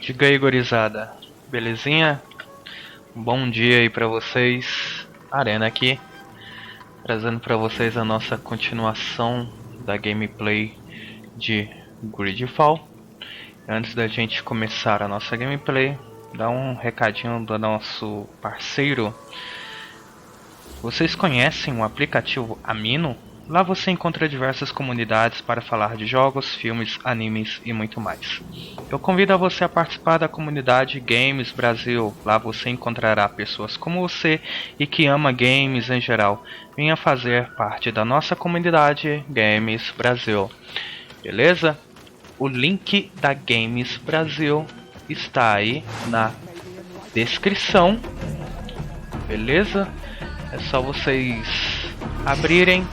Diga aí, gurizada. Belezinha? Bom dia aí pra vocês. Arena aqui, trazendo pra vocês a nossa continuação da gameplay de Greedfall. Antes da gente começar a nossa gameplay, dá um recadinho do nosso parceiro. Vocês conhecem o aplicativo Amino? Lá você encontra diversas comunidades para falar de jogos, filmes, animes e muito mais. Eu convido a você a participar da comunidade Games Brasil. Lá você encontrará pessoas como você e que ama games em geral. Venha fazer parte da nossa comunidade Games Brasil. Beleza? O link da Games Brasil está aí na descrição. Beleza? É só vocês abrirem.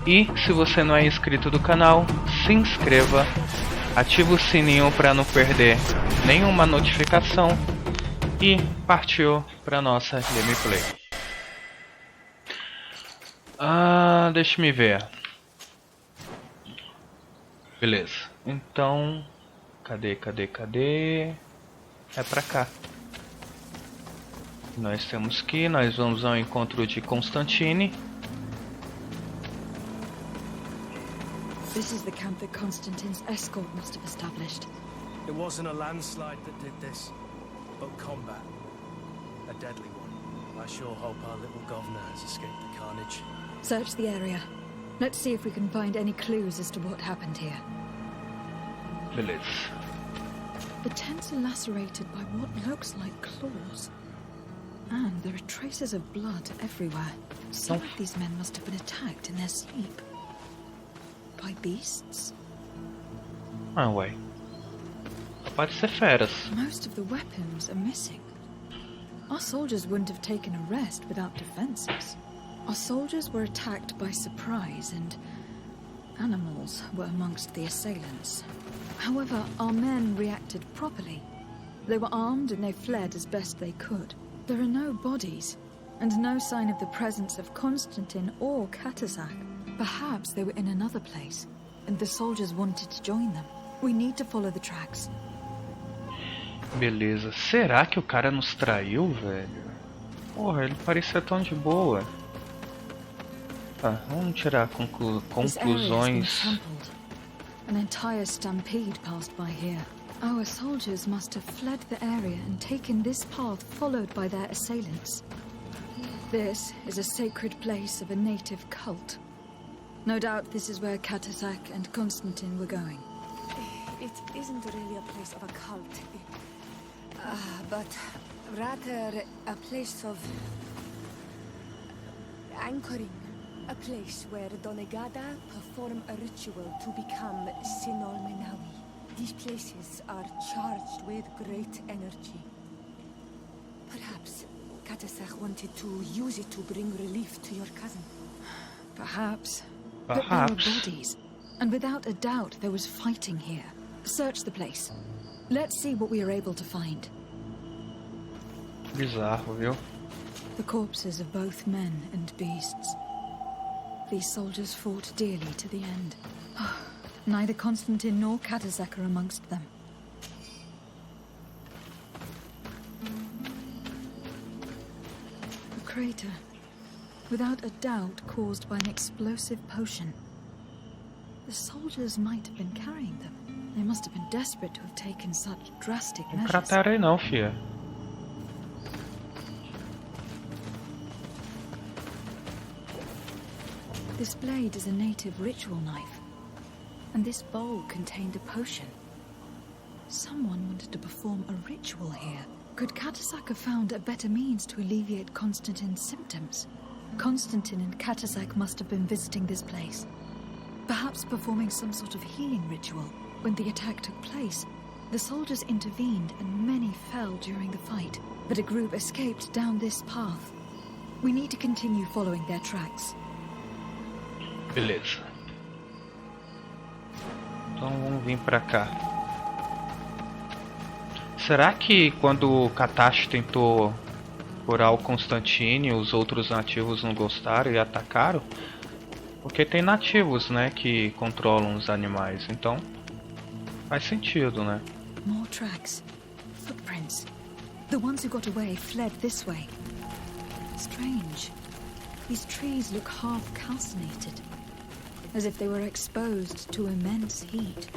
E se você não é inscrito do canal, se inscreva, ative o sininho para não perder nenhuma notificação e partiu para nossa gameplay. Deixa me ver. Beleza. Então, cadê? É pra cá. Nós temos que ir, nós vamos ao encontro de Constantine. This is the camp that Constantine's escort must have established. It wasn't a landslide that did this, but combat. A deadly one. I sure hope our little governor has escaped the carnage. Search the area. Let's see if we can find any clues as to what happened here. Beleza. The tents are lacerated by what looks like claws. And there are traces of blood everywhere. Some of these men must have been attacked in their sleep. By beasts? Ué. Pode ser feras. Most of the weapons are missing. Our soldiers wouldn't have taken a rest without defenses. Our soldiers were attacked by surprise and animals were amongst the assailants. However, our men reacted properly. They were armed and they fled as best they could. There are no bodies and no sign of the presence of Constantine or Katasak. Perhaps they were in another place, and the soldiers wanted to join them. We need to follow the tracks. Beleza. Será que o cara nos traiu, velho? Porra, ele parecia tão de boa. Tá, vamos tirar conclusões. An entire stampede passed by here. Our soldiers must have fled the area and taken this path followed by their assailants. This is a sacred place of a native cult. No doubt this is where Katasak and Constantine were going. It isn't really a place of a cult, but rather a place of anchoring. A place where Donegada perform a ritual to become Sinol Menawi. These places are charged with great energy. Perhaps Katasak wanted to use it to bring relief to your cousin. Perhaps. But there were bodies, and without a doubt there was fighting here. Search the place. Let's see what we are able to find. Bizarro, viu? The corpses of both men and beasts. These soldiers fought dearly to the end. Neither Constantine nor Katasak are amongst them. A crater. Without a doubt caused by an explosive potion. The soldiers might have been carrying them. They must have been desperate to have taken such drastic measures. Não cratera aí não, fia. This blade is a native ritual knife. And this bowl contained a potion. Someone wanted to perform a ritual here. Could Katasak have found a better means to alleviate Constantine's symptoms? Constantine and Katasak must have been visiting this place. Perhaps performing some sort of healing ritual. When the attack took place, the soldiers intervened and many fell during the fight. But a group escaped down this path. We need to continue following their tracks. Beleza. Então vamos vir pra cá. Será que quando o Katashi tentou curar o Constantine, os outros nativos não gostaram e atacaram? Porque tem nativos, né, que controlam os animais, então faz sentido, né? More tracks. footprints. The ones who got away fled this way. Strange. These trees look half calcinated, as if they were exposed to immense heat.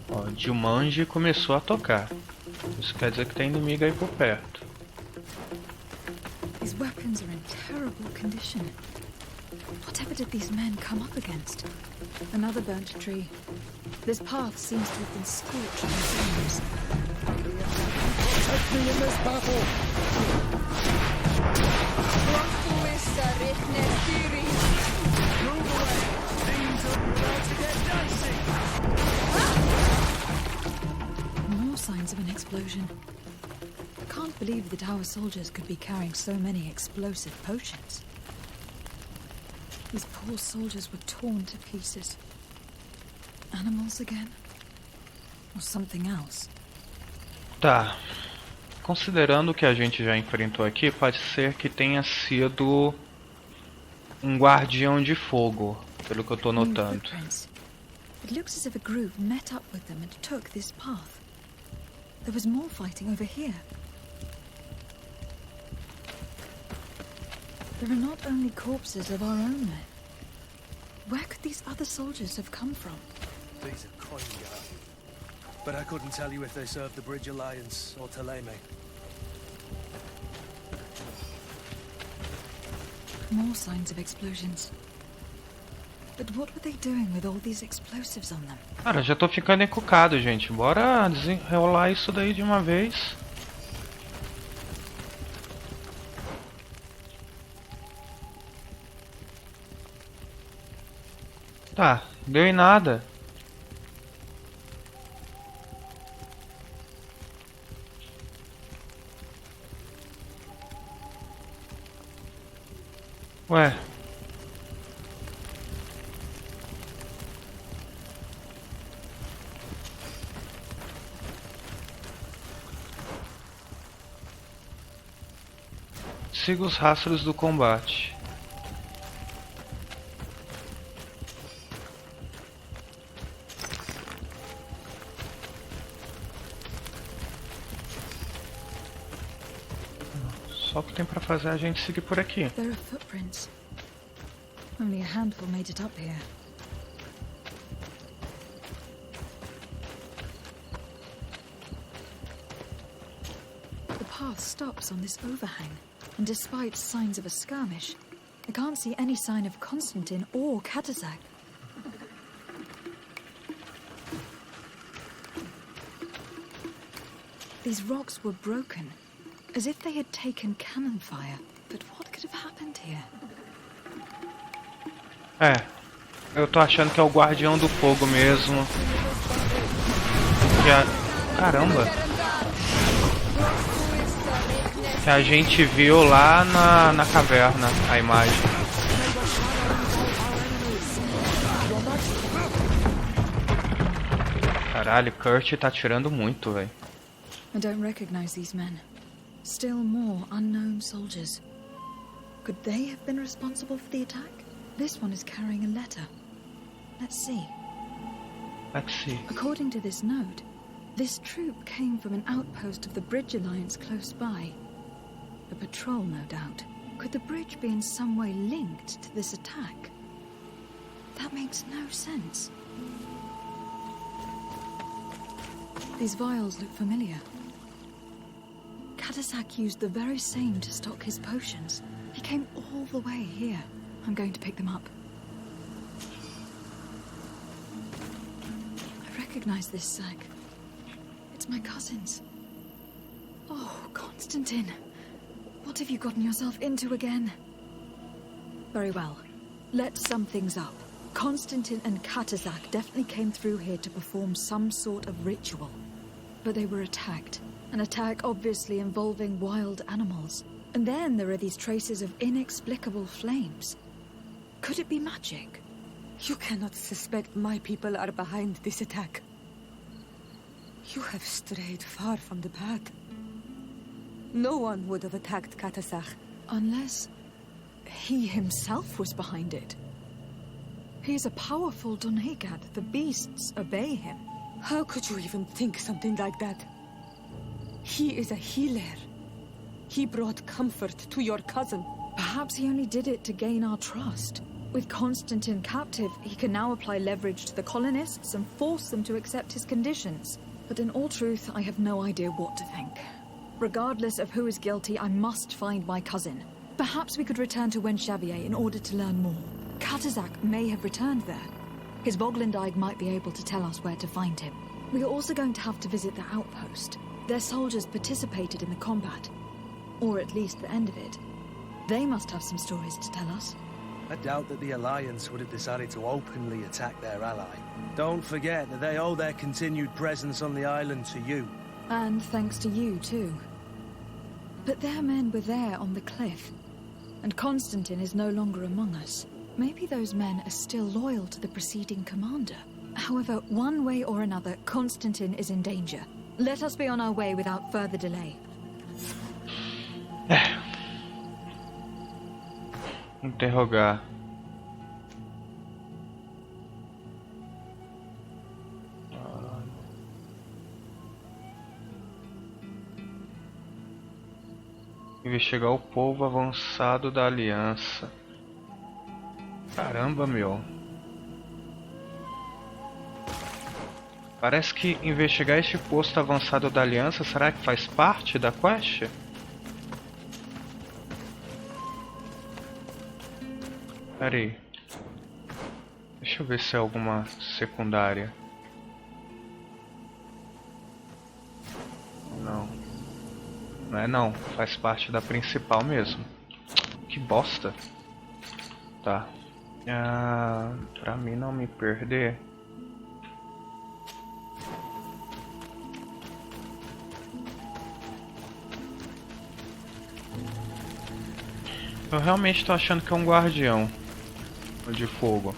Ó, Jumanji começou a tocar. Isso quer dizer que tem inimigo aí por perto. These weapons are in terrible condition. Whatever did these men come up against? Another burnt tree. This path seems to have been scorched in flames. Protect me in this battle! Move away! Things are about to get dicey! More signs of an explosion. I can't believe that our soldiers could be carrying so many explosive potions. These poor soldiers were torn to pieces. Animals again? Or something else? Tá. Considerando o que a gente já enfrentou aqui, pode ser que tenha sido um guardião de fogo, pelo que eu tô notando. It looks as if a group met up with them and took this path. There was more fighting over here. There are not only corpses of our own men. Where could these other soldiers have come from? These are Konya. But I couldn't tell you if they served the Bridge Alliance or Teleme. More signs of explosions. But what were they doing with all these explosives on them? Cara, já tô ficando encucado, gente. Bora desenrolar isso daí de uma vez. Tá, deu em nada. Ué. Siga os rastros do combate. Só o que tem pra fazer é a gente seguir por aqui. There are footprints. Only a handful made it up here. The path stops on this overhang, and despite signs of a skirmish, I can't see any sign of Constantine or Katasak. These rocks were broken, as if they had taken cannon fire. But what could have happened here? É, eu tô achando que é o guardião do fogo mesmo. Caramba! Que a gente viu lá na caverna, a imagem. Caralho, Kurt tá atirando muito, velho. I don't recognize these men. Still more unknown soldiers. Could they have been responsible for the attack? This one is carrying a letter. Let's see. Let's see. According to this note, this troop came from an outpost of the Bridge Alliance close by. A patrol, no doubt. Could the bridge be in some way linked to this attack? That makes no sense. These vials look familiar. Katasak used the very same to stock his potions. He came all the way here. I'm going to pick them up. I recognize this sack. It's my cousin's. Oh, Constantine. What have you gotten yourself into again? Very well. Let's sum things up. Constantine and Katasak definitely came through here to perform some sort of ritual. But they were attacked. An attack obviously involving wild animals. And then there are these traces of inexplicable flames. Could it be magic? You cannot suspect my people are behind this attack. You have strayed far from the path. No one would have attacked Katasak. Unless he himself was behind it. He is a powerful Donegad. The beasts obey him. How could you even think something like that? He is a healer. He brought comfort to your cousin. Perhaps he only did it to gain our trust. With Constantine captive, he can now apply leverage to the colonists and force them to accept his conditions. But in all truth, I have no idea what to think. Regardless of who is guilty, I must find my cousin. Perhaps we could return to Wenxavier in order to learn more. Katazak may have returned there. His Boglindide might be able to tell us where to find him. We are also going to have to visit the outpost. Their soldiers participated in the combat. Or at least the end of it. They must have some stories to tell us. I doubt that the Alliance would have decided to openly attack their ally. Don't forget that they owe their continued presence on the island to you. And thanks to you, too. But their men were there on the cliff. And Constantine is no longer among us. Maybe those men are still loyal to the preceding commander. However, one way or another, Constantine is in danger. Let us be on our way without further delay. Interrogar. Investigar o povo avançado da Aliança. Caramba, meu. Parece que investigar este posto avançado da Aliança, será que faz parte da quest? Pera aí. Deixa eu ver se é alguma secundária. Não. Não é não. Faz parte da principal mesmo. Que bosta. Tá. Pra mim não me perder. Eu realmente tô achando que é um guardião de fogo.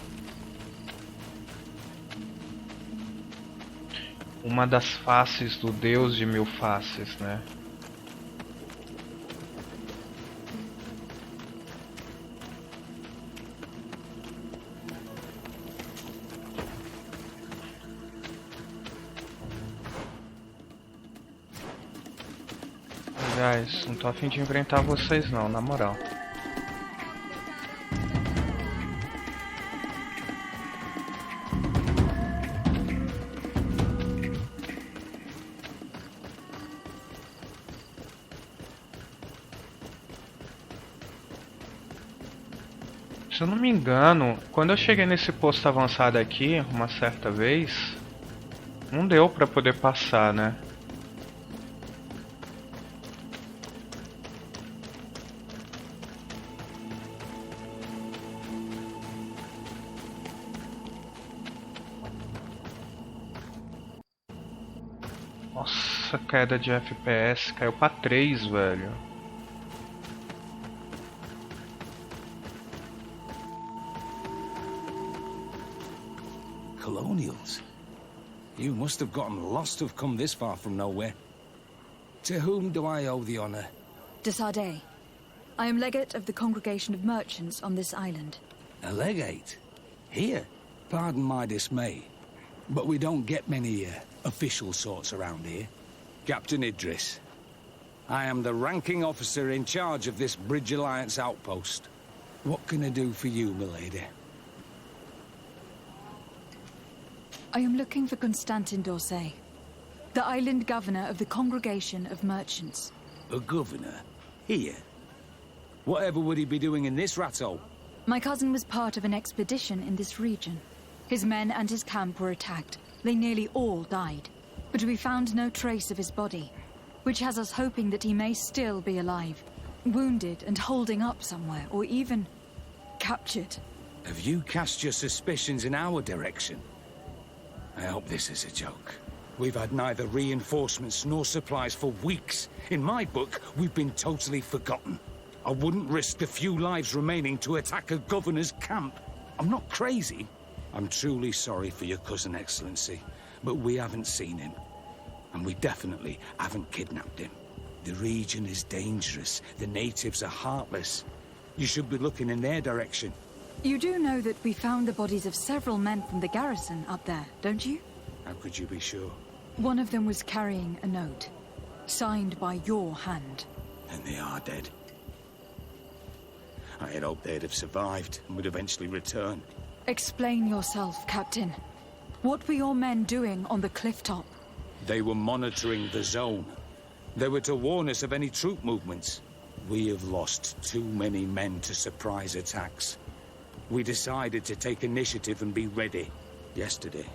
Uma das faces do Deus de mil faces, né? Aliás, não tô a fim de enfrentar vocês não, na moral. Se eu não me engano, quando eu cheguei nesse posto avançado aqui, uma certa vez, não deu pra poder passar, né? Nossa, queda de FPS, caiu pra 3, velho. Colonials? You must have gotten lost to have come this far from nowhere. To whom do I owe the honor? De Sardet. I am legate of the Congregation of Merchants on this island. A legate? Here? Pardon my dismay, but we don't get many official sorts around here. Captain Idris. I am the ranking officer in charge of this Bridge Alliance outpost. What can I do for you, milady? I am looking for Constantin d'Orsay, the island governor of the Congregation of Merchants. A governor? Here? Whatever would he be doing in this rattle? My cousin was part of an expedition in this region. His men and his camp were attacked. They nearly all died. But we found no trace of his body, which has us hoping that he may still be alive, wounded and holding up somewhere, or even captured. Have you cast your suspicions in our direction? I hope this is a joke. We've had neither reinforcements nor supplies for weeks. In my book, we've been totally forgotten. I wouldn't risk the few lives remaining to attack a governor's camp. I'm not crazy. I'm truly sorry for your cousin, Excellency, but we haven't seen him. And we definitely haven't kidnapped him. The region is dangerous. The natives are heartless. You should be looking in their direction. You do know that we found the bodies of several men from the garrison up there, don't you? How could you be sure? One of them was carrying a note, signed by your hand. And they are dead. I had hoped they'd have survived and would eventually return. Explain yourself, Captain. What were your men doing on the cliff top? They were monitoring the zone. They were to warn us of any troop movements. We have lost too many men to surprise attacks. We decided to take initiative and be ready. Yesterday,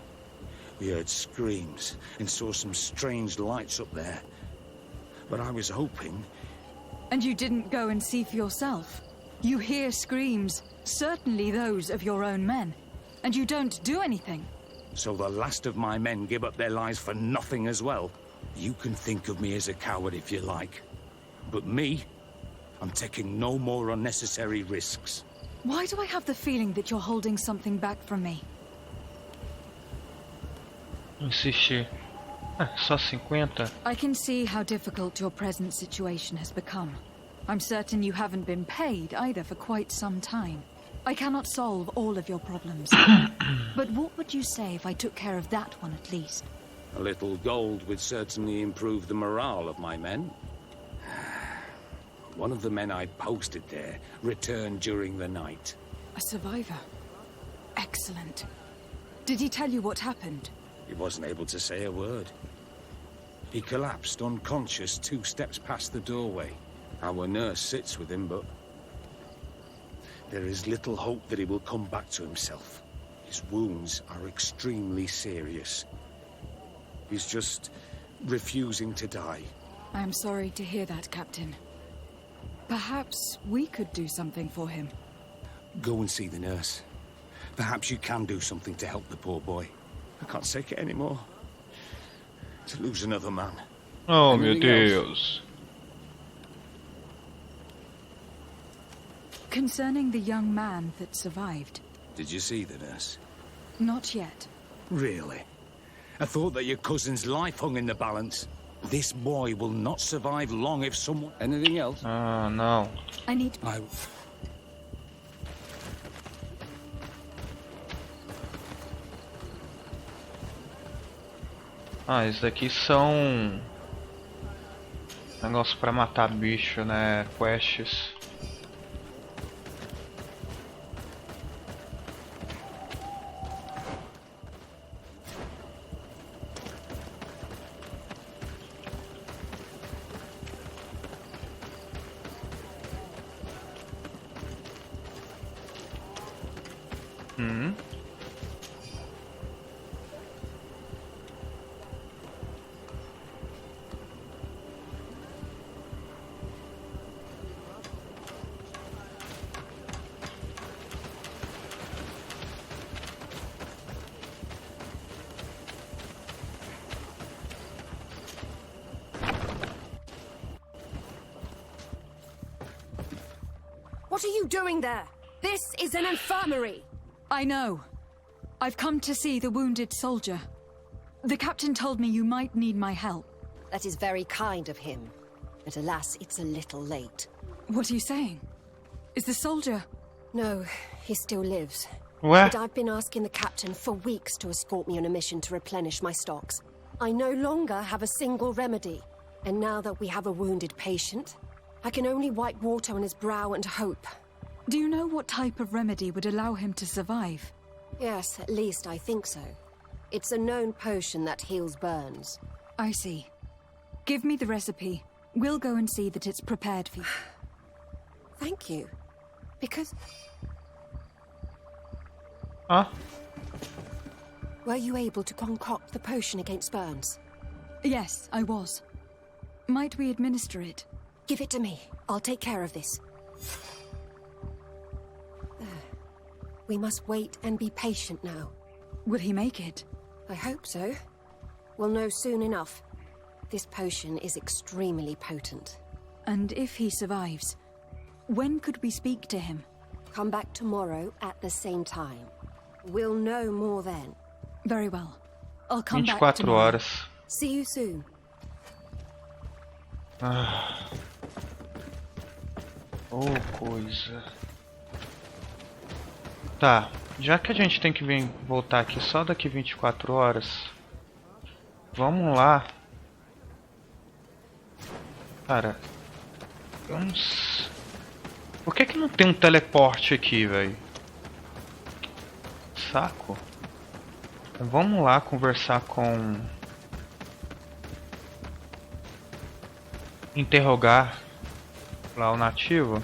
we heard screams and saw some strange lights up there. But I was hoping... And you didn't go and see for yourself? You hear screams, certainly those of your own men, and you don't do anything. So the last of my men give up their lives for nothing as well? You can think of me as a coward if you like. But me, I'm taking no more unnecessary risks. Why do I have the feeling that you're holding something back from me? Insistir. Só 50? I can see how difficult your present situation has become. I'm certain you haven't been paid either for quite some time. I cannot solve all of your problems. But what would you say if I took care of that one at least? A little gold would certainly improve the morale of my men. One of the men I posted there returned during the night. A survivor. Excellent. Did he tell you what happened? He wasn't able to say a word. He collapsed unconscious 2 steps past the doorway. Our nurse sits with him, but there is little hope that he will come back to himself. His wounds are extremely serious. He's just refusing to die. I am sorry to hear that, Captain. Perhaps we could do something for him. Go and see the nurse. Perhaps you can do something to help the poor boy. I can't take it anymore. To lose another man. Oh, meu Anything else? Deus. Concerning the young man that survived. Did you see the nurse? Not yet. Really? I thought that your cousin's life hung in the balance. This boy will not survive long if someone... Anything else? Ah, não. I need... Ah, esses aqui são... negócio pra matar bicho, né? Quests. What are you doing there? This is an infirmary! I know. I've come to see the wounded soldier. The captain told me you might need my help. That is very kind of him. But alas, it's a little late. What are you saying? Is the soldier... No, he still lives. Ué? But I've been asking the captain for weeks to escort me on a mission to replenish my stocks. I no longer have a single remedy. And now that we have a wounded patient, I can only wipe water on his brow and hope. Do you know what type of remedy would allow him to survive? Yes, at least I think so. It's a known potion that heals burns. I see. Give me the recipe. We'll go and see that it's prepared for you. Thank you. Because... Ah, Were you able to concoct the potion against burns? Yes, I was. Might we administer it? Give it to me. I'll take care of this. There. We must wait and be patient now. Will he make it? I hope so. We'll know soon enough. This potion is extremely potent. And if he survives, when could we speak to him? Come back tomorrow at the same time. We'll know more then. Very well. I'll come back 24 tomorrow. horas. See you soon. Ah. Oh, coisa. Tá, já que a gente tem que vir voltar aqui só daqui 24 horas, Vamos lá. Cara, eu não sei. Por que não tem um teleporte aqui, velho? Saco. Então, vamos lá conversar com... Interrogar lá o nativo.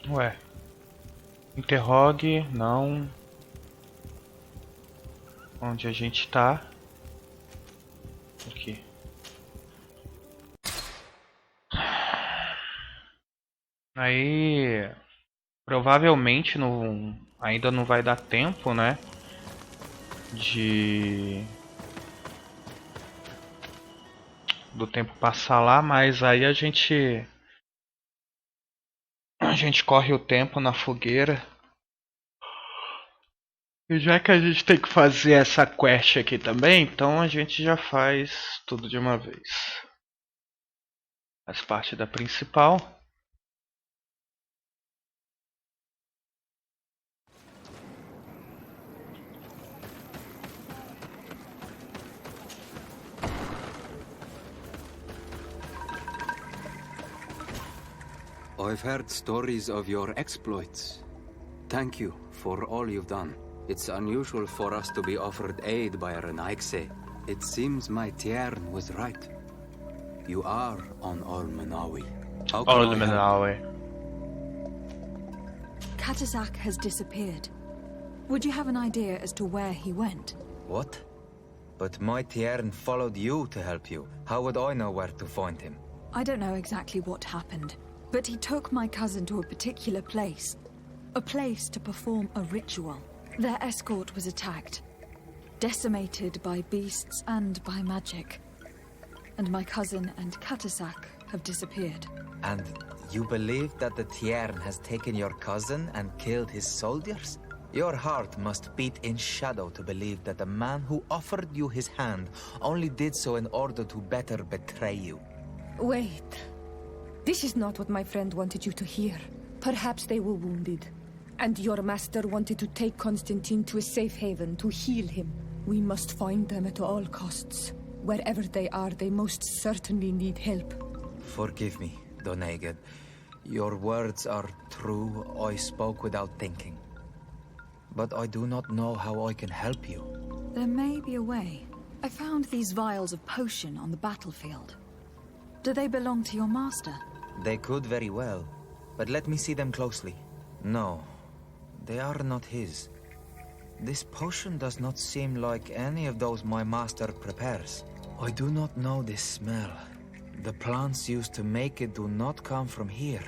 Ué. Interrogue, não. Onde a gente tá? Aqui. Aí, provavelmente ainda não vai dar tempo, né? Do tempo passar lá, mas aí a gente corre o tempo na fogueira. E já que a gente tem que fazer essa quest aqui também, então a gente já faz tudo de uma vez. Faz parte da principal. I've heard stories of your exploits. Thank you for all you've done. It's unusual for us to be offered aid by a Renaigse. It seems my Tiern was right. You are on Olmenawi. How can I help? Olmenawi. Katasak has disappeared. Would you have an idea as to where he went? What? But my Tiern followed you to help you. How would I know where to find him? I don't know exactly what happened, but he took my cousin to a particular place. A place to perform a ritual. Their escort was attacked, decimated by beasts and by magic. And my cousin and Katasak have disappeared. And you believe that the Tiern has taken your cousin and killed his soldiers? Your heart must beat in shadow to believe that the man who offered you his hand only did so in order to better betray you. Wait. This is not what my friend wanted you to hear. Perhaps they were wounded. And your master wanted to take Constantine to a safe haven to heal him. We must find them at all costs. Wherever they are, they most certainly need help. Forgive me, Doneged. Your words are true. I spoke without thinking. But I do not know how I can help you. There may be a way. I found these vials of potion on the battlefield. Do they belong to your master? They could very well, but let me see them closely. No, they are not his. This potion does not seem like any of those my master prepares. I do not know this smell. The plants used to make it do not come from here.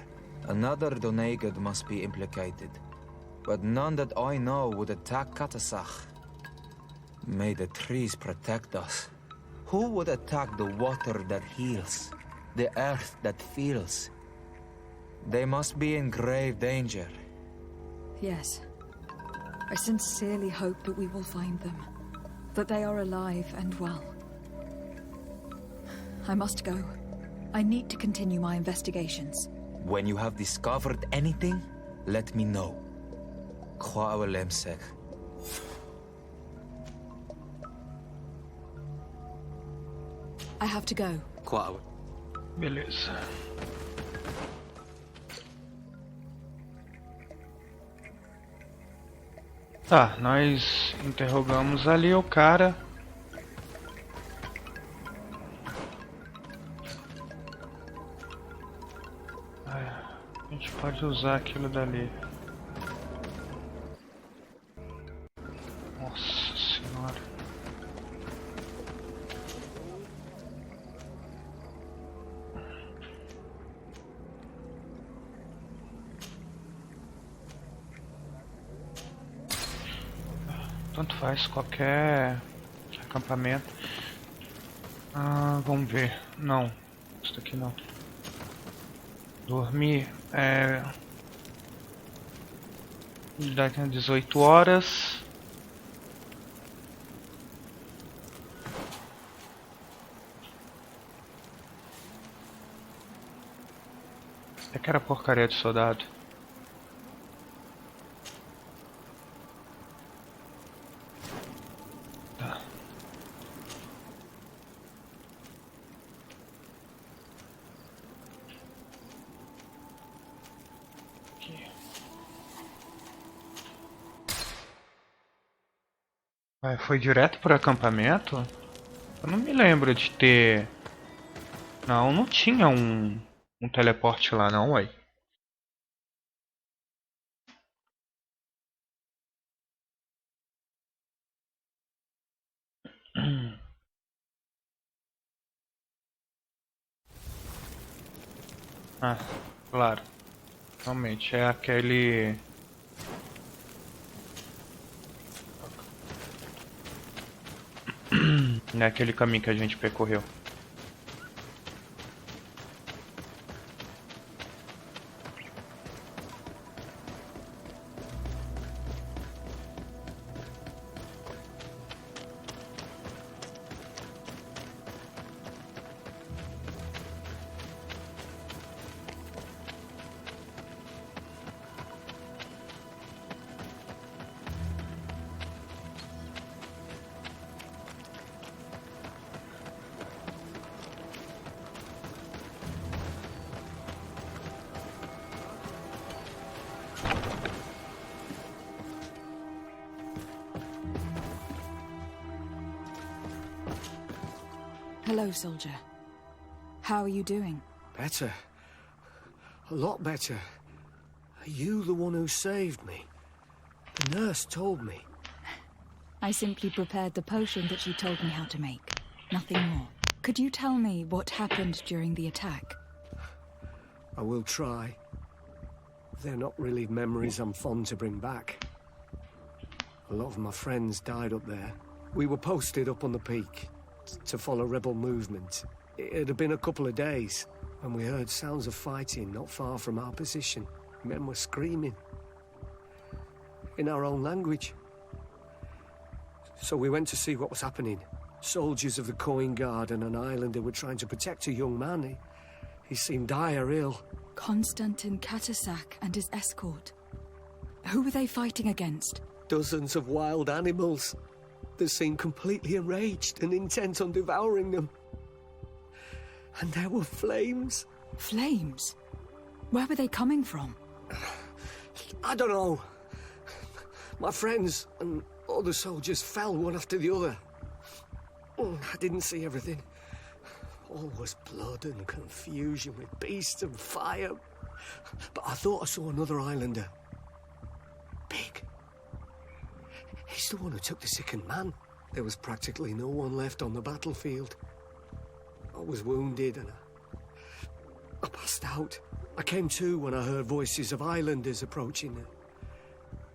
Another Doneged must be implicated, but none that I know would attack Katasach. May the trees protect us. Who would attack the water that heals? The earth that feels? They must be in grave danger. Yes. I sincerely hope that we will find them. That they are alive and well. I must go. I need to continue my investigations. When you have discovered anything, let me know. Kwawelemsek. I have to go. Kwawe. Beleza. Tá, nós interrogamos ali o cara. A gente pode usar aquilo dali. Nossa senhora. Tanto faz qualquer acampamento. Vamos ver. Não. Isso aqui não. Dormir. Daqui a 18 horas. É que era porcaria de soldado. Tá. Aqui. Foi direto pro acampamento? Eu não me lembro de ter... Não tinha um teleporte lá não, ué. Claro. Realmente, é aquele... É aquele caminho que a gente percorreu. Hello, soldier. How are you doing? Better. A lot better. Are you the one who saved me? The nurse told me. I simply prepared the potion that she told me how to make. Nothing more. Could you tell me what happened during the attack? I will try. They're not really memories I'm fond to bring back. A lot of my friends died up there. We were posted up on the peak to follow rebel movement. It had been a couple of days when we heard sounds of fighting not far from our position. Men were screaming in our own language. So we went to see what was happening. Soldiers of the Coin Guard and an islander were trying to protect a young man. He seemed dire ill. Konstantin Katasak and his escort. Who were they fighting against? Dozens of wild animals. They seemed completely enraged and intent on devouring them. And there were flames. Flames? Where were they coming from? I don't know. My friends and other soldiers fell one after the other. I didn't see everything. All was blood and confusion with beasts and fire. But I thought I saw another islander. Big. He's the one who took the sickened man. There was practically no one left on the battlefield. I was wounded and I passed out. I came to when I heard voices of islanders approaching.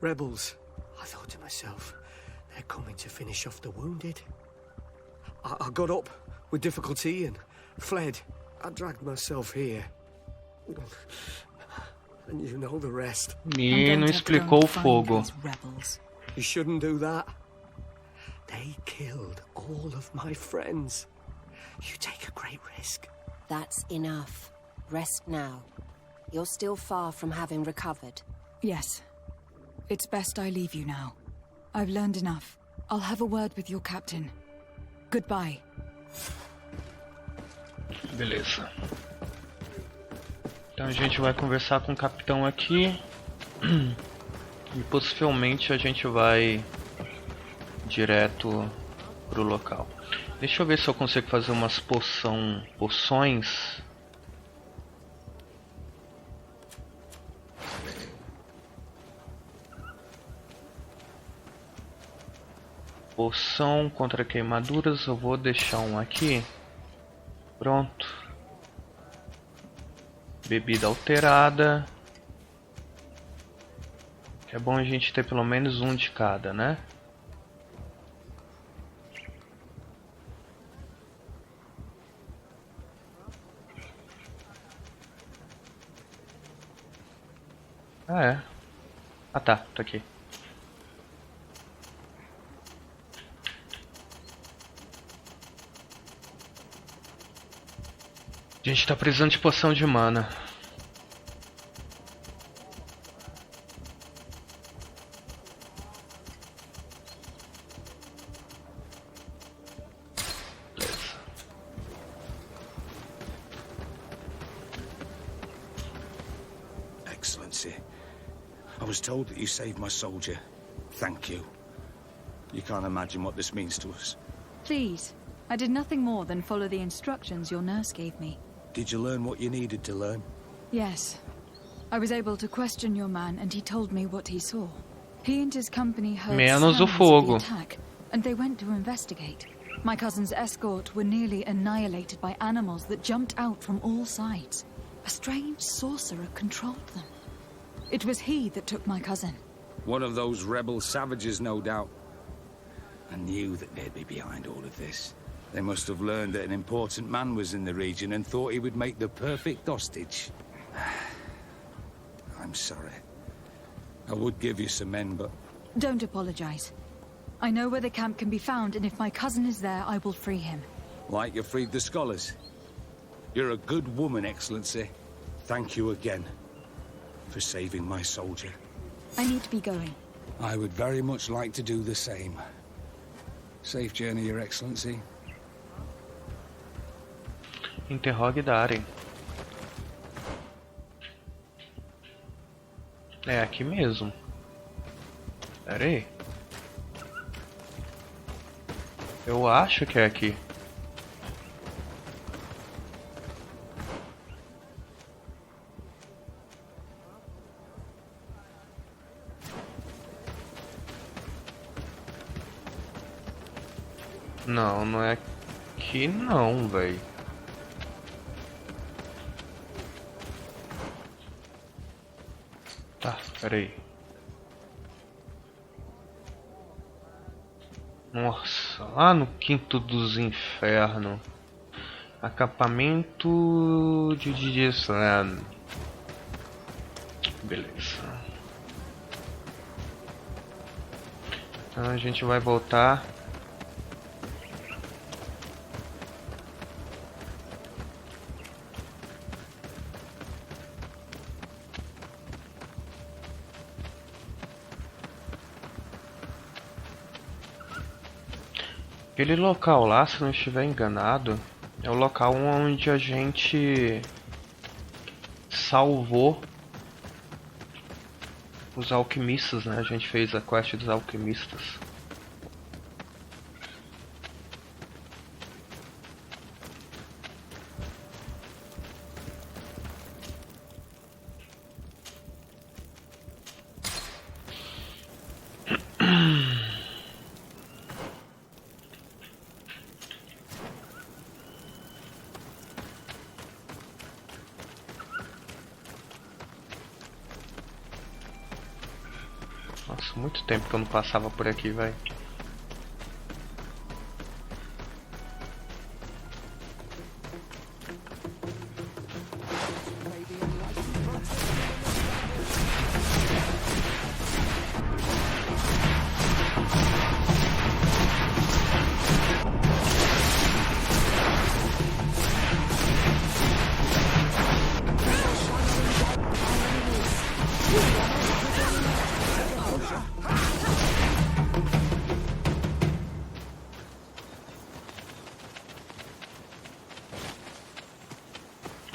Rebels. I thought to myself, they're coming to finish off the wounded. I got up with difficulty and fled. I dragged myself here. And you know the rest. E não explicou o fogo. You shouldn't do that. They killed all of my friends. You take a great risk. That's enough. Rest now. You're still far from having recovered. Yes. It's best I leave you now. I've learned enough. I'll have a word with your captain. Goodbye. Beleza. Então a gente vai conversar com o capitão aqui. E possivelmente a gente vai direto pro local. Deixa eu ver se eu consigo fazer umas poções. Poção contra queimaduras, eu vou deixar um aqui. Pronto. Bebida alterada. É bom a gente ter pelo menos um de cada, né? Ah, é. Ah, tá. Tô aqui. A gente tá precisando de poção de mana. Excellency, I was told that you saved my soldier. Thank you. You can't imagine what this means to us. Please, I did nothing more than follow the instructions your nurse gave me. Did you learn what you needed to learn? Yes. I was able to question your man and he told me what he saw. He and his company heard Menos o sounds of fogo. the attack, and they went to investigate. My cousin's escort were nearly annihilated by animals that jumped out from all sides. A strange sorcerer controlled them. It was he that took my cousin. One of those rebel savages, no doubt. I knew that they'd be behind all of this. They must have learned that an important man was in the region and thought he would make the perfect hostage. I'm sorry. I would give you some men, but... Don't apologize. I know where the camp can be found, and if my cousin is there, I will free him. Like you freed the scholars. You're a good woman, Excellency. Thank you again for saving my soldier. I need to be going. I would very much like to do the same. Safe journey, Your Excellency. Interrogue Darem. É aqui mesmo. Pera aí. Eu acho que é aqui. Não, não é aqui não, velho. Tá, peraí. Nossa, lá no quinto dos infernos. Acampamento de Gisland. Beleza. Então a gente vai voltar. Aquele local lá, se não estiver enganado, é o local onde a gente salvou os alquimistas, né? A gente fez a quest dos alquimistas. Nossa, muito tempo que eu não passava por aqui, velho.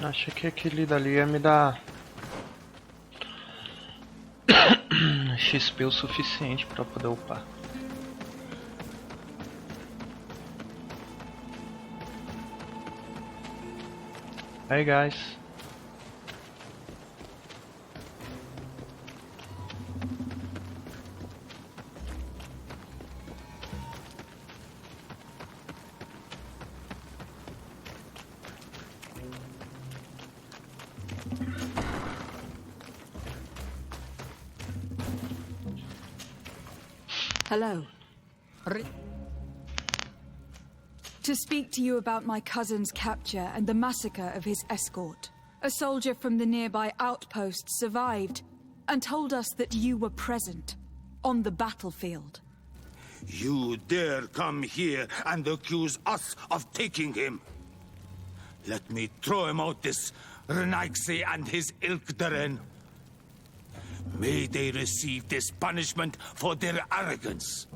Acho que aquele dali ia me dar XP o suficiente para poder upar. Hey guys. Hello. To speak to you about my cousin's capture and the massacre of his escort. A soldier from the nearby outpost survived, and told us that you were present on the battlefield. You dare come here and accuse us of taking him? Let me throw him out this Renaigse and his Ilkderen. May they receive this punishment for their arrogance.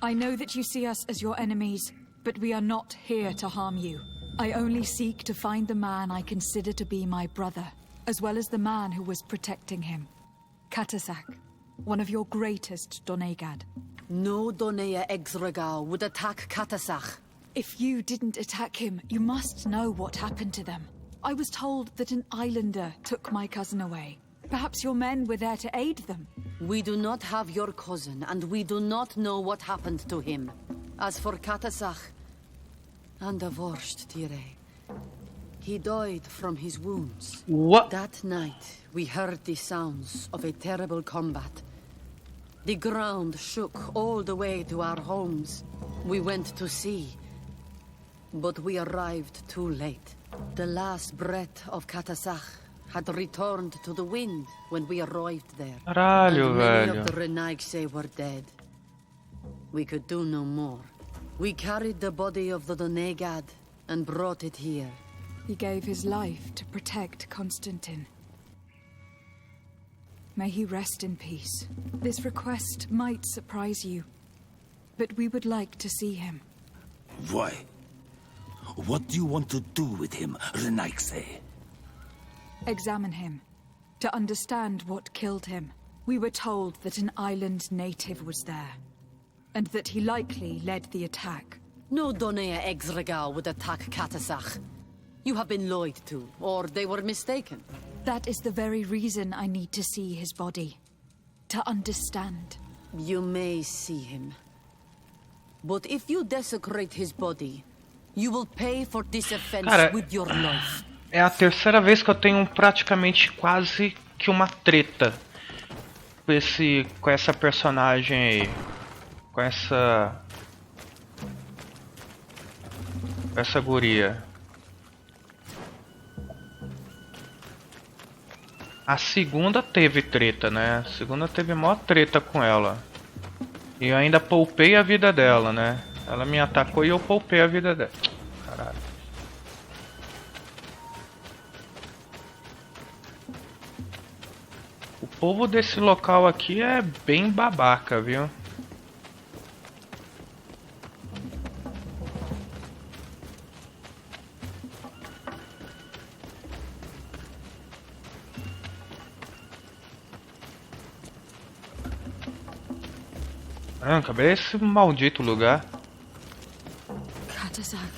I know that you see us as your enemies, but we are not here to harm you. I only seek to find the man I consider to be my brother, as well as the man who was protecting him. Katasak, one of your greatest Donegad. No Donea Exregao would attack Katasak. If you didn't attack him, you must know what happened to them. I was told that an islander took my cousin away. Perhaps your men were there to aid them. We do not have your cousin, and we do not know what happened to him. As for Katasak, and the worst, Tire, he died from his wounds. What? That night, we heard the sounds of a terrible combat. The ground shook all the way to our homes. We went to see, but we arrived too late. The last breath of Katasak had returned to the wind when we arrived there. Caralho, and many velho. of the Renaigse were dead. We could do no more. We carried the body of the Donegad and brought it here. He gave his life to protect Constantine. May he rest in peace. This request might surprise you, but we would like to see him. Why? What do you want to do with him, Renaigse? Examine him, to understand what killed him. We were told that an island native was there, and that he likely led the attack. No Donea Exregao would attack Katasak. You have been lied to, or they were mistaken. That is the very reason I need to see his body. To understand. You may see him. But if you desecrate his body, you will pay for this offense Cara, with your life. é a terceira vez que eu tenho praticamente quase que uma treta com essa personagem aí. Com essa guria. A segunda teve treta, né? A segunda teve maior treta com ela. E eu ainda poupei a vida dela, né? Ela me atacou e eu poupei a vida dela. Caralho. O povo desse local aqui é bem babaca, viu? Cadê esse maldito lugar? Katasak.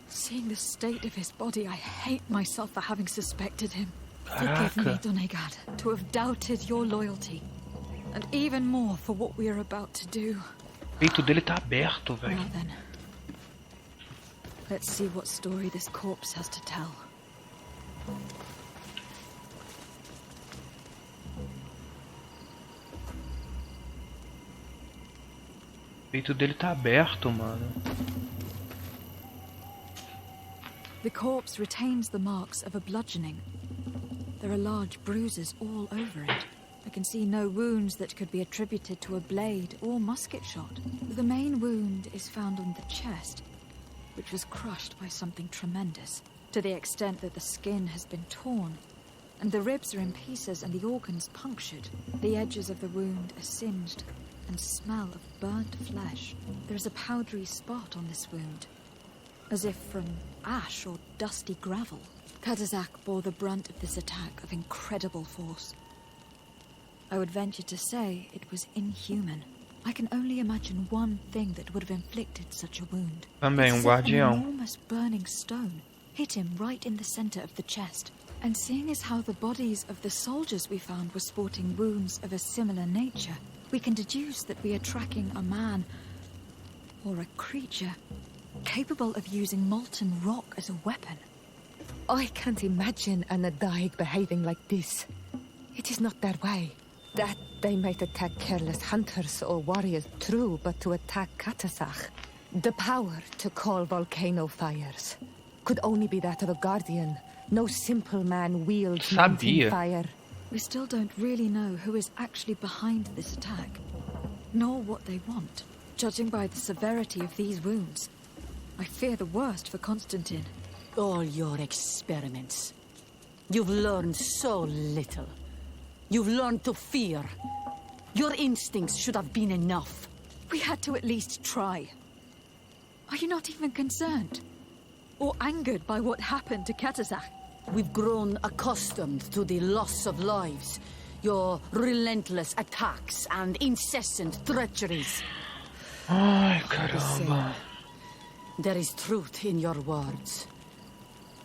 Seeing the state of his body, I hate myself for having suspected him. Forgive me, Donegad, to have doubted your loyalty. And even more for what we are about to do. O peito dele tá aberto, velho. Now then. Let's see what story this corpse has to tell. O peito dele tá aberto, mano. The corpse retains the marks of a bludgeoning. There are large bruises all over it. I can see no wounds that could be attributed to a blade or musket shot. The main wound is found on the chest, which was crushed by something tremendous, to the extent that the skin has been torn, and the ribs are in pieces and the organs punctured. The edges of the wound are singed and smell of burnt flesh. There is a powdery spot on this wound, as if from ash or dusty gravel. Katasak bore the brunt of this attack of incredible force. I would venture to say it was inhuman. I can only imagine one thing that would have inflicted such a wound. Também guardião. An enormous burning stone hit him right in the center of the chest. And seeing as how the bodies of the soldiers we found were sporting wounds of a similar nature, we can deduce that we are tracking a man or a creature capable of using molten rock as a weapon. I can't imagine an Adaig behaving like this. It is not their way. That they might attack careless hunters or warriors, true, but to attack Katasak, the power to call volcano fires. could only be that of a guardian. No simple man wields Sabia. mountain fire. We still don't really know who is actually behind this attack, nor what they want. Judging by the severity of these wounds, I fear the worst for Constantine. All your experiments. You've learned so little. You've learned to fear. Your instincts should have been enough. We had to at least try. Are you not even concerned? Or angered by what happened to Katasak? We've grown accustomed to the loss of lives, your relentless attacks and incessant treacheries. Ai, caramba. There is truth in your words.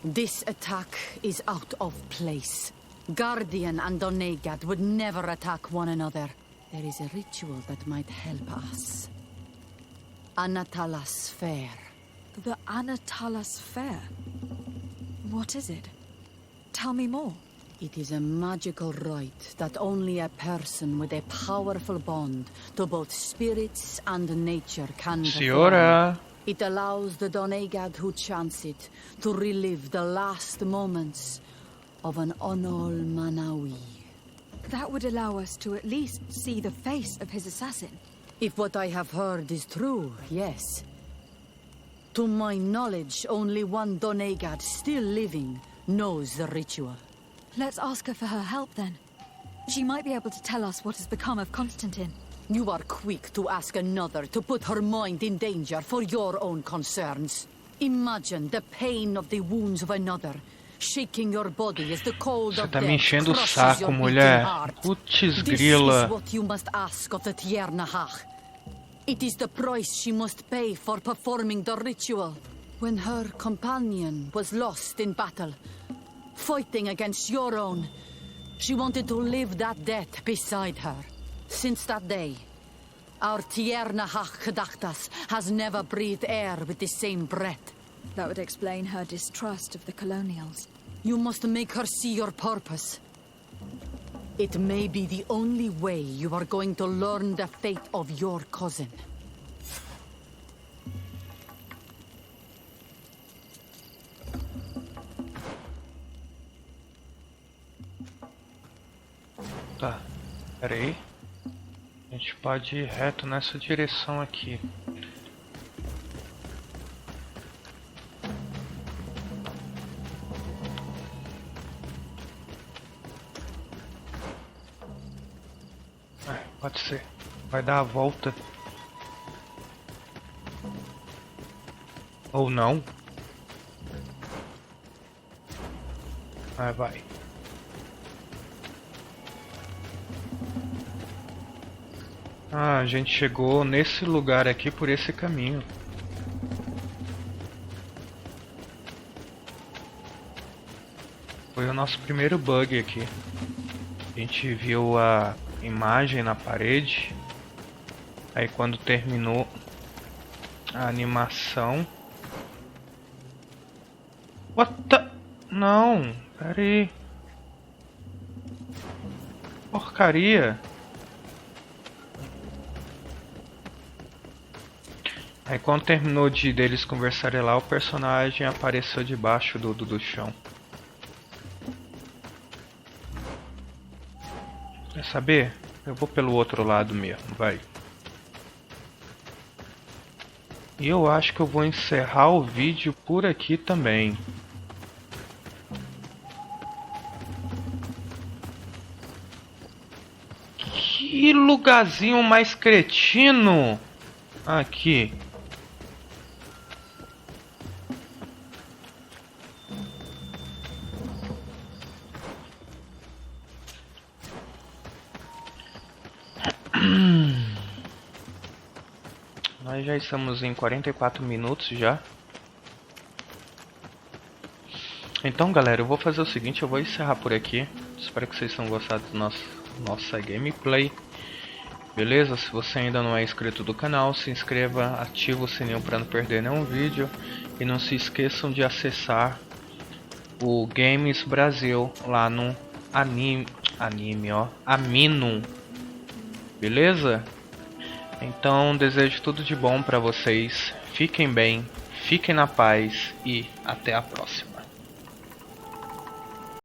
This attack is out of place. Guardian and Donegad would never attack one another. There is a ritual that might help us. Anatalas Fair. The Anatalas Fair? What is it? Tell me more. It is a magical rite that only a person with a powerful bond to both spirits and nature can perform. Senhora. It allows the Donegad who chants it to relive the last moments of an Onol Manawi. That would allow us to at least see the face of his assassin. If what I have heard is true, yes. To my knowledge, only one Donegad still living knows the ritual. Let's ask her for her help then. She might be able to tell us what has become of Constantine. You are quick to ask another to put her mind in danger for your own concerns. Imagine the pain of the wounds of another, shaking your body as the cold Você of tá me death enchendo o crushes saco, your beating mulher. heart. Putz This grila. is what you must ask of the Tiernahach. It is the price she must pay for performing the ritual. When her companion was lost in battle, fighting against your own, she wanted to live that death beside her. Since that day, our Tiernahach Kadachtas has never breathed air with the same breath. That would explain her distrust of the colonials. You must make her see your purpose. It may be the only way you are going to learn the fate of your cousin. Tá, pera aí. A gente pode ir reto nessa direção aqui. Pode ser. Vai dar a volta. Ou não. Vai. Ah, a gente chegou nesse lugar aqui por esse caminho. Foi o nosso primeiro bug aqui. A gente viu a imagem na parede. Aí quando terminou a animação... What the... Não, pera aí. Porcaria. Aí quando terminou deles conversarem lá, o personagem apareceu debaixo do chão. Quer saber? Eu vou pelo outro lado mesmo, vai. E eu acho que eu vou encerrar o vídeo por aqui também. Que lugarzinho mais cretino! Aqui. Nós já estamos em 44 minutos já. Então galera, eu vou fazer o seguinte, eu vou encerrar por aqui. Espero que vocês tenham gostado do nossa gameplay. Beleza? Se você ainda não é inscrito do canal, se inscreva, ativa o sininho para não perder nenhum vídeo. E não se esqueçam de acessar o Games Brasil lá no Amino. Beleza? Então desejo tudo de bom para vocês. Fiquem bem, fiquem na paz e até a próxima.